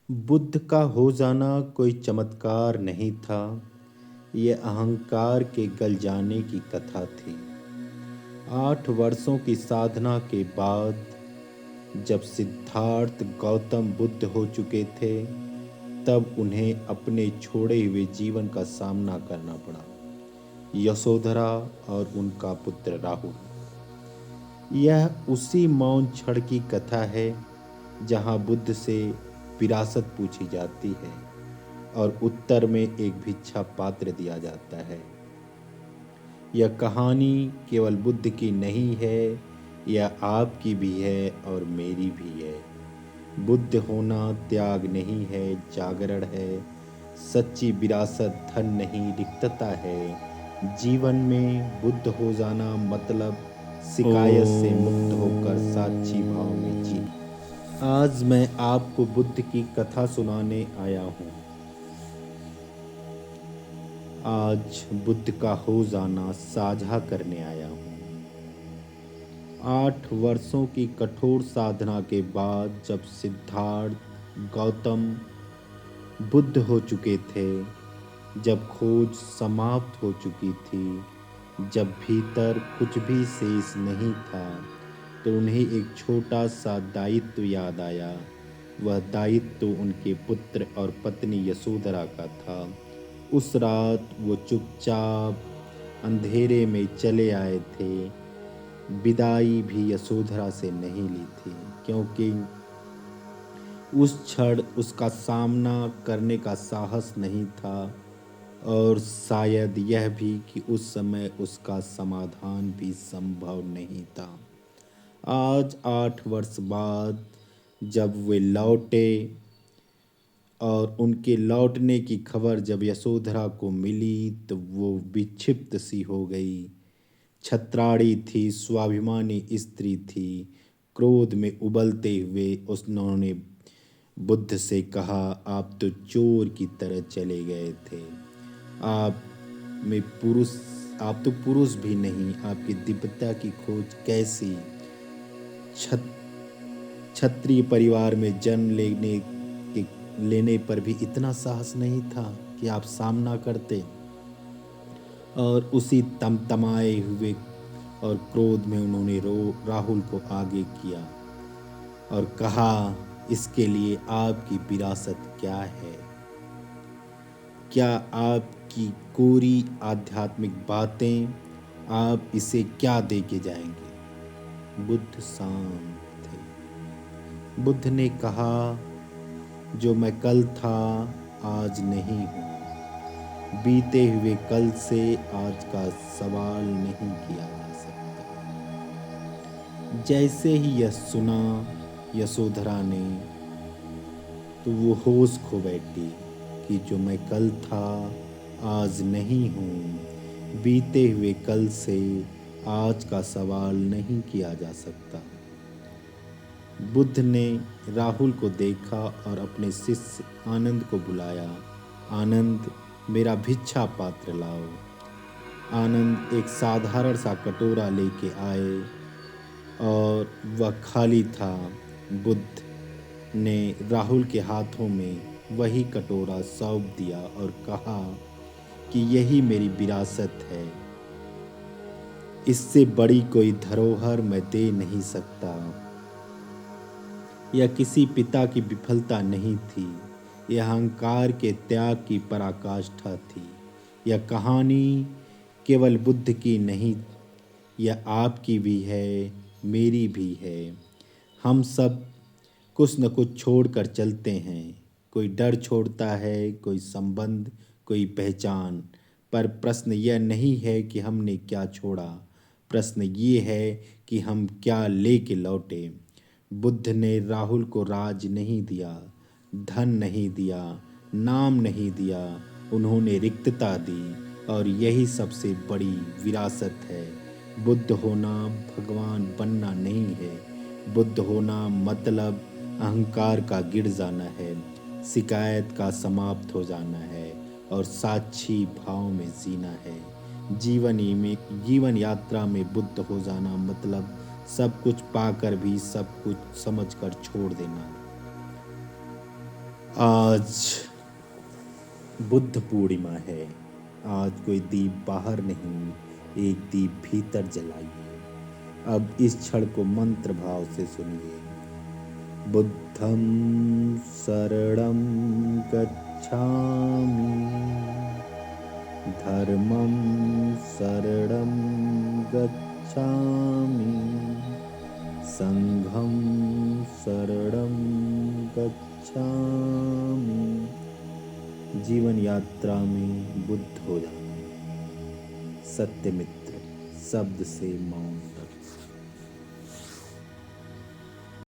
बुद्ध का हो जाना कोई चमत्कार नहीं था। ये अहंकार के गल जाने की कथा थी। 8 वर्षों की साधना के बाद जब सिद्धार्थ गौतम बुद्ध हो चुके थे, तब उन्हें अपने छोड़े हुए जीवन का सामना करना पड़ा। यशोधरा और उनका पुत्र राहुल। यह उसी मौन क्षण की कथा है जहां बुद्ध से विरासत पूछी जाती है और उत्तर में एक भिक्षा पात्र दिया जाता है। यह कहानी केवल बुद्ध की नहीं है, यह आपकी भी है और मेरी भी है। बुद्ध होना त्याग नहीं है, जागरण है। सच्ची विरासत धन नहीं, रिक्तता है। जीवन में बुद्ध हो जाना मतलब शिकायत से मुक्त होकर साक्षी भाव में जीना। आज मैं आपको बुद्ध की कथा सुनाने आया हूँ। आज बुद्ध का हो जाना साझा करने आया हूँ। 8 वर्षों की कठोर साधना के बाद जब सिद्धार्थ गौतम बुद्ध हो चुके थे, जब खोज समाप्त हो चुकी थी, जब भीतर कुछ भी शेष नहीं था, तो उन्हें एक छोटा सा दायित्व याद आया। वह दायित्व उनके पुत्र और पत्नी यशोधरा का था। उस रात वो चुपचाप अंधेरे में चले आए थे। विदाई भी यशोधरा से नहीं ली थी, क्योंकि उस क्षण उसका सामना करने का साहस नहीं था, और शायद यह भी कि उस समय उसका समाधान भी संभव नहीं था। आज 8 वर्ष बाद जब वे लौटे और उनके लौटने की खबर जब यशोधरा को मिली, तो वो विक्षिप्त सी हो गई। छत्राड़ी थी, स्वाभिमानी स्त्री थी। क्रोध में उबलते हुए उन्होंने बुद्ध से कहा, आप तो चोर की तरह चले गए थे। आप में पुरुष आप तो पुरुष भी नहीं, आपकी दिव्यता की खोज कैसी? क्षत्रिय परिवार में जन्म लेने पर भी इतना साहस नहीं था कि आप सामना करते। और उसी तमतमाए हुए और क्रोध में उन्होंने राहुल को आगे किया और कहा, इसके लिए आपकी विरासत क्या है? क्या आपकी कोरी आध्यात्मिक बातें, आप इसे क्या दे के जाएंगे? बुद्ध शांत थे। बुद्ध ने कहा, जो मैं कल था आज नहीं हूँ। बीते हुए कल से आज का सवाल नहीं किया जा सकता। जैसे ही यह सुना यशोधरा ने, तो वो होश खो बैठी कि जो मैं कल था आज नहीं हूँ। बीते हुए कल से आज का सवाल नहीं किया जा सकता। बुद्ध ने राहुल को देखा और अपने शिष्य आनंद को बुलाया। आनंद, मेरा भिक्षा पात्र लाओ। आनंद एक साधारण सा कटोरा लेके आए और वह खाली था। बुद्ध ने राहुल के हाथों में वही कटोरा सौंप दिया और कहा कि यही मेरी विरासत है। इससे बड़ी कोई धरोहर मैं दे नहीं सकता। यह किसी पिता की विफलता नहीं थी, यह अहंकार के त्याग की पराकाष्ठा थी। यह कहानी केवल बुद्ध की नहीं, यह आपकी भी है, मेरी भी है। हम सब कुछ न कुछ छोड़कर चलते हैं। कोई डर छोड़ता है, कोई संबंध, कोई पहचान। पर प्रश्न यह नहीं है कि हमने क्या छोड़ा, प्रश्न ये है कि हम क्या लेके लौटे। बुद्ध ने राहुल को राज नहीं दिया, धन नहीं दिया, नाम नहीं दिया, उन्होंने रिक्तता दी, और यही सबसे बड़ी विरासत है। बुद्ध होना भगवान बनना नहीं है। बुद्ध होना मतलब अहंकार का गिर जाना है, शिकायत का समाप्त हो जाना है और साक्षी भाव में जीना है। जीवन यात्रा में बुद्ध हो जाना मतलब सब कुछ पाकर भी सब कुछ समझकर छोड़ देना। आज बुद्ध पूर्णिमा है। आज कोई दीप बाहर नहीं, एक दीप भीतर जलाइए। अब इस क्षण को मंत्र भाव से सुनिए। बुद्धं शरणं गच्छामि, धर्मं शरणं गच्छामि, संघं शरणं गच्छामि। जीवन यात्रा में बुद्ध हो जाना। सत्यमित्र शब्द से मौन।